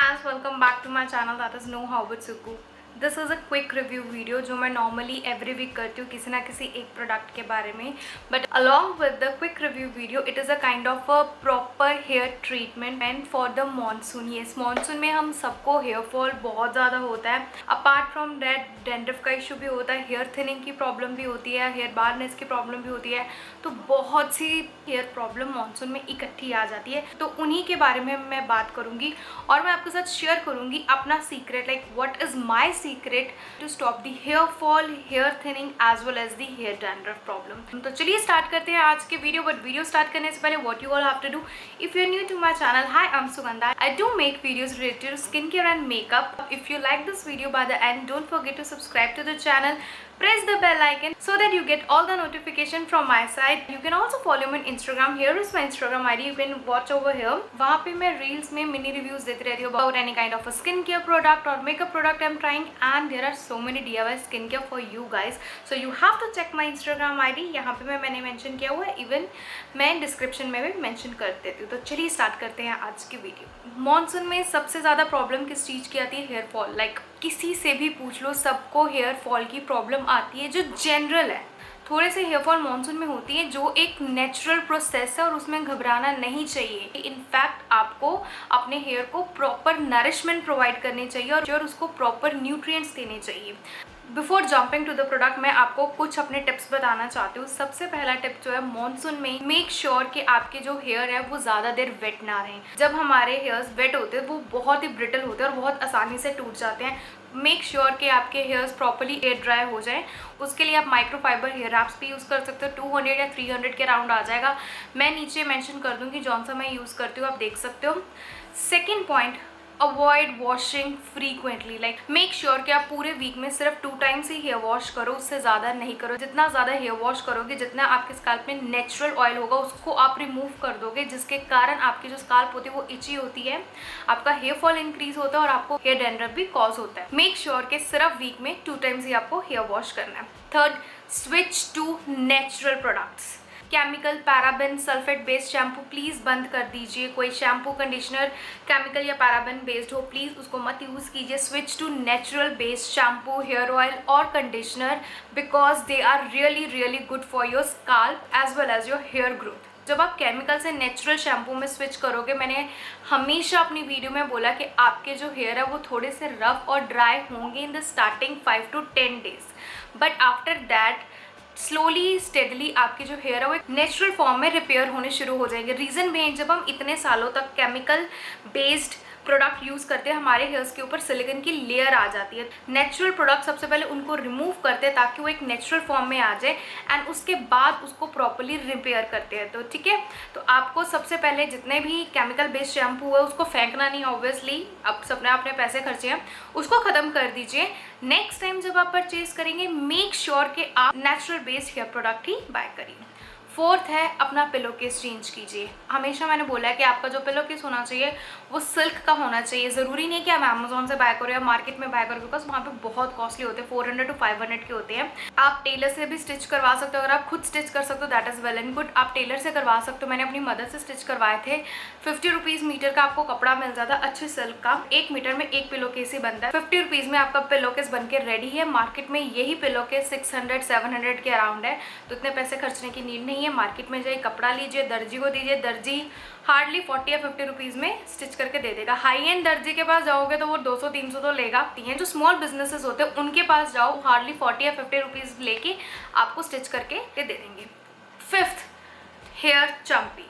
fans, welcome back to my channel that is Know How with Suku. This is a quick review video जो मैं normally every week करती हूँ किसी ना किसी एक प्रोडक्ट के बारे में, but along with the quick review video it is a kind of a proper hair treatment and for the monsoon. Yes, monsoon में हम सबको हेयर फॉल बहुत ज़्यादा होता है। अपार्ट फ्रॉम दैट डैंड्रफ का इशू भी होता है, हेयर थिनिंग की प्रॉब्लम भी होती है, हेयर बार्नेस की प्रॉब्लम भी होती है। तो बहुत सी हेयर प्रॉब्लम मानसून में इकट्ठी आ जाती है, तो उन्हीं के बारे में मैं बात करूँगी और मैं आपके साथ शेयर करूँगी अपना secret, like what is my secret to stop the hair fall, hair thinning as well as the hair dandruff problem. तो चलिए स्टार्ट करते हैं आज के वीडियो। बट वीडियो स्टार्ट करने से पहले what you all have to do, if you are new to my channel, hi I am Sugandha, I do make videos related to skin care and makeup. If you like this video by the end, don't forget to subscribe to the channel, press the bell icon so that you get all the notification from my side. You can also follow me on Instagram. Here is my Instagram ID. You can watch over here. वहाँ पे मैं reels में mini reviews देती रहती हूँ about any kind of a skin care product or makeup product I'm trying, and there are so many DIY skin care for you guys. So you have to check my Instagram ID. यहाँ पे मैंने mention किया हुआ है, even मैं description में भी mention कर देती हूँ। तो चलिए start करते हैं आज की वीडियो। मॉनसून में सबसे ज़्यादा प्रॉब्लम किस चीज़ की आती है? Hair fall. लाइक किसी से भी पूछ लो, सबको हेयर फॉल की प्रॉब्लम आती है जो जनरल है। थोड़े से हेयर फॉल मानसून में होती है जो एक नेचुरल प्रोसेस है और उसमें घबराना नहीं चाहिए। इनफैक्ट आपको अपने हेयर को प्रॉपर नरिशमेंट प्रोवाइड करनी चाहिए और उसको प्रॉपर न्यूट्रिएंट्स देने चाहिए। Before jumping to the product मैं आपको कुछ अपने टिप्स बताना चाहती हूँ। सबसे पहला टिप जो है, मानसून में मेक श्योर कि आपके जो हेयर है वो ज़्यादा देर वेट ना रहें। जब हमारे हेयर्स वेट होते हैं वो बहुत ही ब्रिटल होते हैं और बहुत आसानी से टूट जाते हैं। मेक श्योर कि आपके हेयर्स प्रॉपरली एयर ड्राई हो जाएं। उसके लिए आप माइक्रोफाइबर हेयर रैप्स भी यूज़ कर सकते हो। 200 या 300 के अराउंड आ जाएगा। मैं नीचे मेंशन कर दूँगी जौन सा मैं यूज़ करती हूँ, आप देख सकते हो। Second point, avoid washing frequently. Like make sure कि आप पूरे वीक में सिर्फ 2 टाइम्स ही हेयर वॉश करो, उससे ज़्यादा नहीं करो। जितना ज़्यादा हेयर वॉश करोगे, जितना आपके स्काल्प में नेचुरल ऑयल होगा उसको आप रिमूव कर दोगे, जिसके कारण आपकी जो स्काल्प होती है वो इची होती है, आपका हेयर फॉल इंक्रीज होता है और आपको हेयर डैंड्रफ भी कॉज होता है। मेक श्योर कि सिर्फ वीक में 2 टाइम्स ही आपको हेयर वॉश करना है। Third, switch to natural products. Chemical, paraben, sulphate based shampoo please बंद कर दीजिए। कोई शैम्पू कंडीशनर केमिकल या पैराबेन बेस्ड हो, प्लीज़ उसको मत यूज़ कीजिए। Switch to natural based shampoo, hair oil और conditioner, because they are really good for your scalp as well as your hair growth. जब आप केमिकल से नेचुरल शैम्पू में स्विच करोगे, मैंने हमेशा अपनी वीडियो में बोला कि आपके जो हेयर है वो थोड़े से रफ और ड्राई होंगे in the starting 5 to 10 days, but after that slowly steadily आपके जो हेयर है वो एक नेचुरल फॉर्म में रिपेयर होने शुरू हो जाएंगे। रीज़न भी है, जब हम इतने सालों तक केमिकल बेस्ड प्रोडक्ट यूज़ करते हैं हमारे हेयर्स के ऊपर सिलिकॉन की लेयर आ जाती है। नेचुरल प्रोडक्ट सबसे पहले उनको रिमूव करते हैं ताकि वो एक नेचुरल फॉर्म में आ जाए, एंड उसके बाद उसको प्रॉपरली रिपेयर करते हैं। तो ठीक है, तो आपको सबसे पहले जितने भी केमिकल बेस्ड शैम्पू है उसको फेंकना नहीं, ऑब्वियसली अब सबने अपने पैसे खर्चे हैं, उसको ख़त्म कर दीजिए। नेक्स्ट टाइम जब आप परचेज करेंगे, मेक श्योर कि आप नेचुरल बेस्ड हेयर प्रोडक्ट ही बाय करिए। फोर्थ है, अपना पिलो केस चेंज कीजिए। हमेशा मैंने बोला है कि आपका जो पिलो केस होना चाहिए वो सिल्क का होना चाहिए। ज़रूरी नहीं कि आप अमेजोन से बाय करो या मार्केट में बाय करो, बिकॉज वहाँ पे बहुत कॉस्टली होते हैं, 400 to 500 के होते हैं। आप टेलर से भी स्टिच करवा सकते हो। अगर आप खुद स्टिच कर सकते हो that is well and good, आप टेलर से करवा सकते हो। मैंने अपनी मदर से स्टिच करवाए थे। 50 रुपीज़ मीटर का आपको कपड़ा मिल जाता है अच्छे सिल्क का। 1 मीटर में 1 पिलो केस ही बनता है। 50 रुपीज़ में आपका पिलो केस बन के रेडी है। मार्केट में यही पिलो केस 600-700 के अराउंड है, तो इतने पैसे खर्चने की नीड नहीं है। मार्केट में जाइए, कपड़ा लीजिए, दर्जी को दीजिए, दर्जी हार्डली 40 या 50 रुपीज़ में स्टिच करके दे देगा। हाई एंड दर्जी के पास जाओगे तो वो 200-300 तो लेगा। जो स्मॉल बिजनेसेस होते हैं उनके पास जाओ, हार्डली 40 या 50 रुपीज़ लेके आपको स्टिच करके दे देंगे। Fifth, hair champi.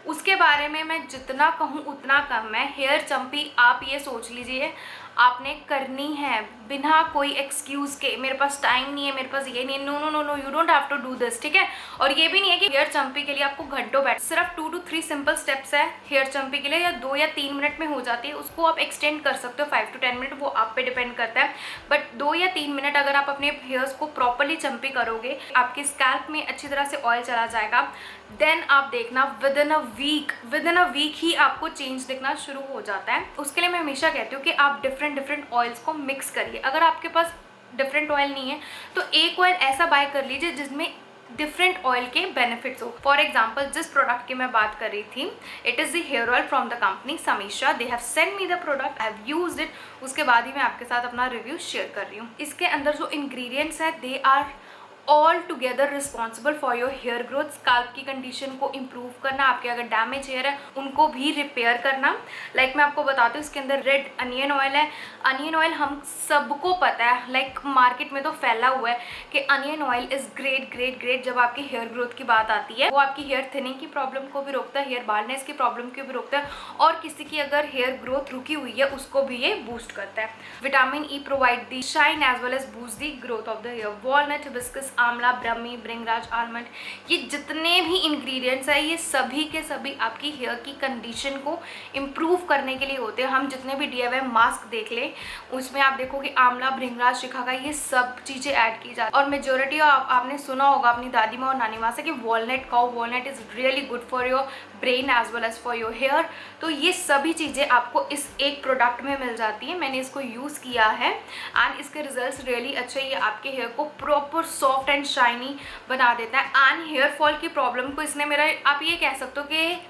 उसके बारे में मैं जितना कहूँ उतना कम है। हेयर चम्पी आप ये सोच लीजिए आपने करनी है बिना कोई एक्सक्यूज़ के, मेरे पास टाइम नहीं है, मेरे पास ये नहीं है। No no no no, you don't have to do this, ठीक है। और ये भी नहीं है कि हेयर चम्पी के लिए आपको घंटों बैठ, सिर्फ 2 to 3 सिंपल स्टेप्स है हेयर चम्पी के लिए, या 2 या 3 मिनट में हो जाती है। उसको आप एक्सटेंड कर सकते हो 5 to 10 मिनट, वो आप पे डिपेंड करता है। बट 2 या 3 मिनट अगर आप अपने हेयर्स को प्रॉपरली चम्पी करोगे, आपके स्कैल्प में अच्छी तरह से ऑयल चला जाएगा, देन आप देखना विद इन अ वीक ही आपको चेंज दिखना शुरू हो जाता है। उसके लिए मैं हमेशा कहती हूँ कि आप डिफरेंट ऑयल्स को मिक्स करिए। अगर आपके पास डिफरेंट ऑयल नहीं है तो एक ऑयल ऐसा बाय कर लीजिए जिसमें डिफरेंट ऑयल के बेनिफिट्स हो। फॉर एग्जाम्पल जिस प्रोडक्ट की मैं बात कर रही थी, it is the hair oil from the company Samiksha. They have send me the product, I have used it. उसके बाद ही मैं आपके साथ अपना रिव्यू शेयर कर रही हूँ। इसके अंदर जो इंग्रेडिएंट्स हैं they are all together responsible for your hair growth, scalp की कंडीशन को इम्प्रूव करना, आपके अगर डैमेज हेयर है उनको भी रिपेयर करना। लाइक मैं आपको बताती हूँ, इसके अंदर रेड अनियन ऑयल है। अनियन ऑयल हम सबको पता है, लाइक मार्केट में तो फैला हुआ है कि onion oil is great great great जब आपकी हेयर ग्रोथ की बात आती है। वो आपकी हेयर थिनिंग की प्रॉब्लम को भी रोकता है, हेयर बाल्डनेस की प्रॉब्लम को भी रोकता है, और किसी की अगर हेयर ग्रोथ रुकी हुई है उसको भी ये बूस्ट करता है। Vitamin E provide the shine as well as boost the growth of the hair. Walnut, hibiscus, amla, brahmi, bhringraj, almond, ये जितने भी इंग्रेडिएंट्स हैं ये सभी के सभी आपकी हेयर की कंडीशन को इम्प्रूव करने के लिए होते हैं। हम जितने भी DIY मास्क देख लें उसमें आप देखोगे आंवला, भृंगराज, शिकाकाई, ये सब चीज़ें ऐड की जाती है। और मेजोरिटी आपने सुना होगा अपनी दादी माँ और नानी माँ से कि वॉलनट खाओ, walnut is really good for your brain as well as for your hair. तो ये सभी चीज़ें आपको इस एक प्रोडक्ट में मिल जाती है। मैंने इसको यूज़ किया है एंड इसके रिजल्ट्स रियली अच्छे। ये आपके हेयर को प्रॉपर सॉफ्ट एंड शाइनी बना देता है। एंड हेयर फॉल की प्रॉब्लम को इसने मेरा, आप ये कह सकते हो कि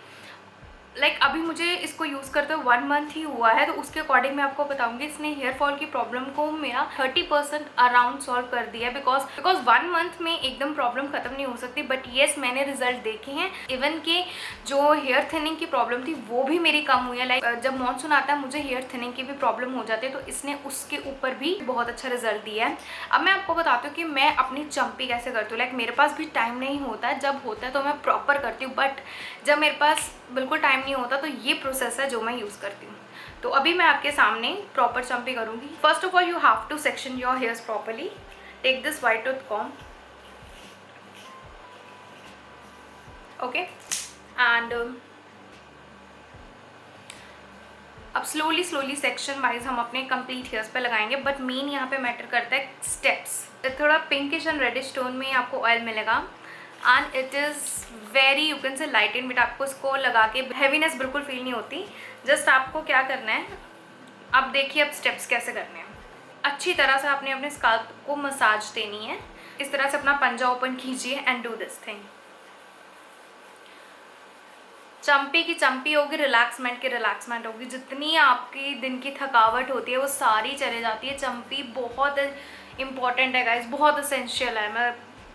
लाइक अभी मुझे इसको यूज़ करते हुए 1 मंथ ही हुआ है, तो उसके अकॉर्डिंग मैं आपको बताऊंगी इसने हेयर फॉल की प्रॉब्लम को मेरा 30% अराउंड सॉल्व कर दिया है। बिकॉज 1 मंथ में एकदम प्रॉब्लम खत्म नहीं हो सकती, बट येस मैंने रिजल्ट देखे हैं। इवन कि जो हेयर थिनिंग की प्रॉब्लम थी वो भी मेरी कम हुई है। लाइक जब मानसून आता है मुझे हेयर थिनिंग की भी प्रॉब्लम हो जाती है, तो इसने उसके ऊपर भी बहुत अच्छा रिजल्ट दिया है। अब मैं आपको बताती हूँ कि मैं अपनी चंपी कैसे करती हूँ। लाइक मेरे पास भी टाइम नहीं होता है, जब होता है तो मैं प्रॉपर करती हूँ, बट जब मेरे पास बिल्कुल टाइम नहीं होता तो ये प्रोसेस है जो मैं यूज़ करती हूँ। तो अभी मैं आपके सामने प्रॉपर चंपी करूँगी। First of all you have to section your hairs properly. Take this white tooth comb, okay, and अब स्लोली स्लोली सेक्शन वाइज हम अपने कंप्लीट हेयर्स पे लगाएंगे। बट मेन यहाँ पे मैटर करता है स्टेप्स। थोड़ा पिंकिश एंड रेडिश टोन में आपको ऑयल मिलेगा and it is very you can say light in, but आपको इसको लगा के हैवीनेस बिल्कुल फील नहीं होती। जस्ट आपको क्या करना है, अब देखिए अब स्टेप्स कैसे करने हैं। अच्छी तरह से आपने अपने स्काल्प को मसाज देनी है। इस तरह से अपना पंजा ओपन कीजिए एंड डू दिस थिंग। चंपी की चंपी होगी, रिलैक्समेंट की रिलैक्समेंट होगी। जितनी आपकी दिन की थकावट होती है वो सारी चले जाती है। चंपी बहुत इंपॉर्टेंट है गाइस, बहुत असेंशियल है। मैं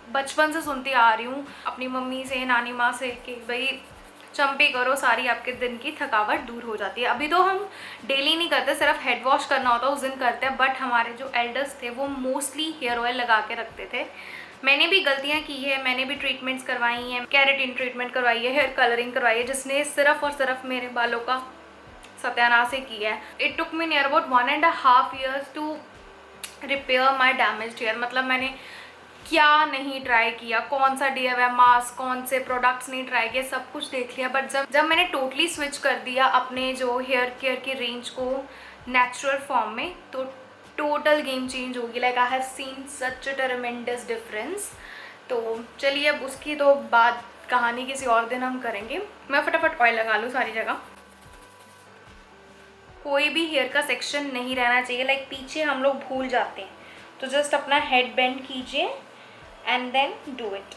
बचपन से सुनती आ रही हूँ अपनी मम्मी से, नानी माँ से कि भाई चंपी करो, सारी आपके दिन की थकावट दूर हो जाती है। अभी तो हम डेली नहीं करते, सिर्फ हेड वॉश करना होता है उस दिन करते हैं, बट हमारे जो एल्डर्स थे वो मोस्टली हेयर ऑयल लगा के रखते थे। मैंने भी गलतियां की है, मैंने भी ट्रीटमेंट्स करवाई हैं, कैरेटिन ट्रीटमेंट करवाई है, हेयर कलरिंग करवाई है, जिसने सिर्फ और सिर्फ मेरे बालों का सत्यानाश ही किया है। It took me near about 1.5 years to repair my damaged hair. मतलब मैंने क्या नहीं ट्राई किया, कौन सा DIY मास्क, कौन से प्रोडक्ट्स नहीं ट्राई किए, सब कुछ देख लिया। बट जब मैंने टोटली स्विच कर दिया अपने जो हेयर केयर की रेंज को नेचुरल फॉर्म में, तो टोटल गेम चेंज होगी। Like I have seen such a ट्रेमेंडस difference. तो चलिए अब उसकी तो बात कहानी किसी और दिन हम करेंगे। मैं फटाफट ऑयल लगा लूँ सारी जगह। कोई भी हेयर का सेक्शन नहीं रहना चाहिए, लाइक पीछे हम लोग भूल जाते हैं। तो जस्ट अपना हेड बेंड कीजिए एंड देन डू इट।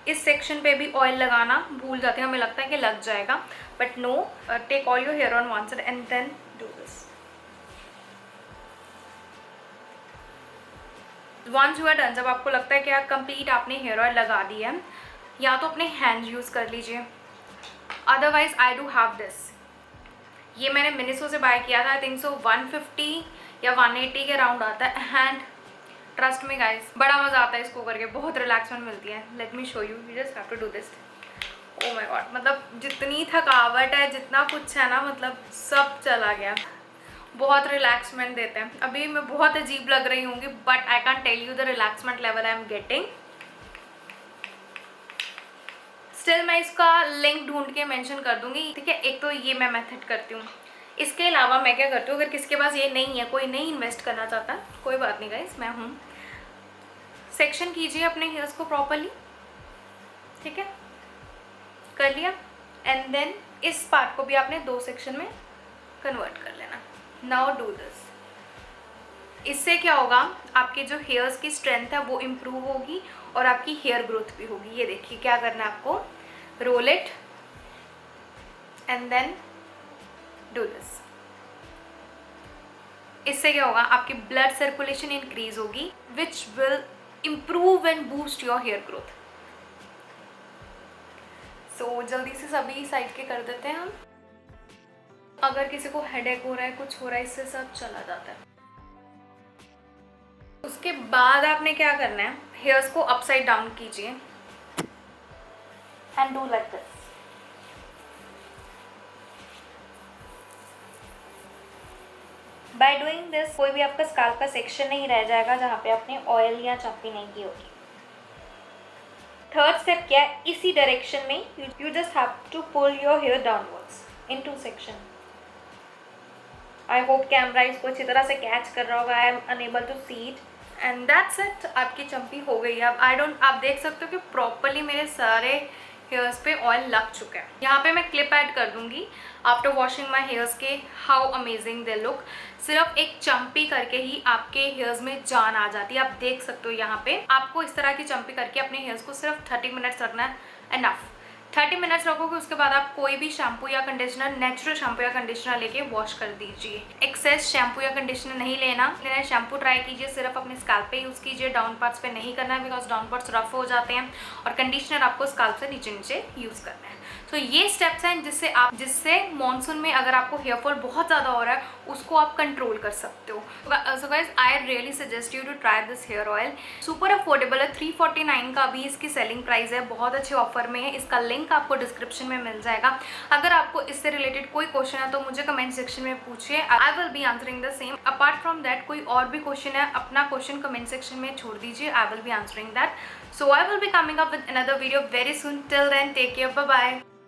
इस सेक्शन पे भी ऑयल लगाना भूल जाते हैं, हमें लगता है कि लग जाएगा, but no, take all your hair on one side and then do this. Once you are done, जब आपको लगता है कि आप कंप्लीट आपने हेयर ऑयल लगा दिया है, या तो अपने हैंड यूज़ कर लीजिए, otherwise I do have this. ये मैंने मिनिसो से बाय किया था, आई थिंक सो 150 या 180 के अराउंड आता है। एंड ट्रस्ट में गाइस बड़ा मज़ा आता है इसको करके, बहुत रिलैक्समेंट मिलती है। Let me show you, you just have to do this. Oh my god, मतलब जितनी थकावट है, जितना कुछ है ना, मतलब सब चला गया। बहुत रिलैक्समेंट देते हैं। अभी मैं बहुत अजीब लग रही होंगी, but I can tell you the relaxment level I am getting. Still मैं इसका लिंक ढूंढ के मेंशन कर दूंगी, ठीक है। एक तो ये मैं मेथड करती हूँ। इसके अलावा मैं क्या करती हूँ, अगर किसी के पास ये नहीं है, कोई नहीं इन्वेस्ट करना चाहता, कोई बात नहीं गाइस, मैं हूँ। सेक्शन कीजिए अपने हेयर्स को प्रॉपरली, ठीक है, कर लिया। एंड देन इस पार्ट को भी आपने 2 सेक्शन में कन्वर्ट कर लेना। Now do this. इससे क्या होगा, आपके जो हेयर्स की स्ट्रेंथ है वो इम्प्रूव होगी और आपकी हेयर ग्रोथ भी होगी। ये देखिए क्या करना है आपको, roll it and then do this. इससे क्या होगा, आपकी ब्लड सर्कुलेशन इंक्रीज होगी which will improve and boost your hair growth. So जल्दी से सभी साइड के कर देते हैं हम। अगर किसी को हेडेक हो रहा है, कुछ हो रहा है, इससे सब चला जाता है। उसके बाद आपने क्या करना है, हेयर्स को अपसाइड डाउन कीजिए and do like this. By doing this कोई भी आपका स्काल्प का सेक्शन नहीं रह जाएगा जहाँ पे आपने ऑयल या चम्पी नहीं की होगी। थर्ड स्टेप क्या है, इसी डायरेक्शन में you just have to pull your hair downwards in 2 section. I hope camera इसको अच्छी तरह से कैच कर रहा होगा। I am unable to see it and that's it. आपकी चम्पी हो गई है। अब आप देख सकते हो कि प्रॉपरली मेरे सारे हेयर्स पे ऑयल लग चुका है। यहाँ पे मैं क्लिप ऐड कर दूंगी आफ्टर वॉशिंग माई हेयर्स के, हाउ अमेजिंग दे लुक। सिर्फ एक चम्पी करके ही आपके हेयर्स में जान आ जाती है। आप देख सकते हो यहाँ पे आपको इस तरह की चम्पी करके अपने हेयर्स को सिर्फ 30 मिनट्स रखना है, एनफ। 30 मिनट्स रखोगे, उसके बाद आप कोई भी शैम्पू या कंडीशनर, नेचुरल शैम्पू या कंडीशनर लेके वॉश कर दीजिए। एक्सेस शैम्पू या कंडीशनर नहीं लेना है। शैम्पू ट्राई कीजिए, सिर्फ अपने स्काल्प पे यूज़ कीजिए, डाउन पार्ट्स पे नहीं करना है बिकॉज डाउन पार्ट्स रफ हो जाते हैं। और कंडीशनर आपको स्काल्प से नीचे नीचे यूज़ करना है। तो ये स्टेप्स हैं जिससे मॉनसून में अगर आपको हेयरफॉल बहुत ज़्यादा हो रहा है उसको आप कंट्रोल कर सकते हो। So guys, I really suggest you to try this hair oil. Super affordable है, 349 का अभी इसकी सेलिंग प्राइस है, बहुत अच्छे ऑफर में है। इसका लिंक आपको डिस्क्रिप्शन में मिल जाएगा। अगर आपको इससे रिलेटेड कोई क्वेश्चन है तो मुझे कमेंट सेक्शन में पूछिए, I will be answering the same. Apart from that कोई और भी क्वेश्चन है, अपना क्वेश्चन कमेंट सेक्शन में छोड़ दीजिए, I will be answering that. So I will be coming up with another video very soon. Till then, take care. Bye bye.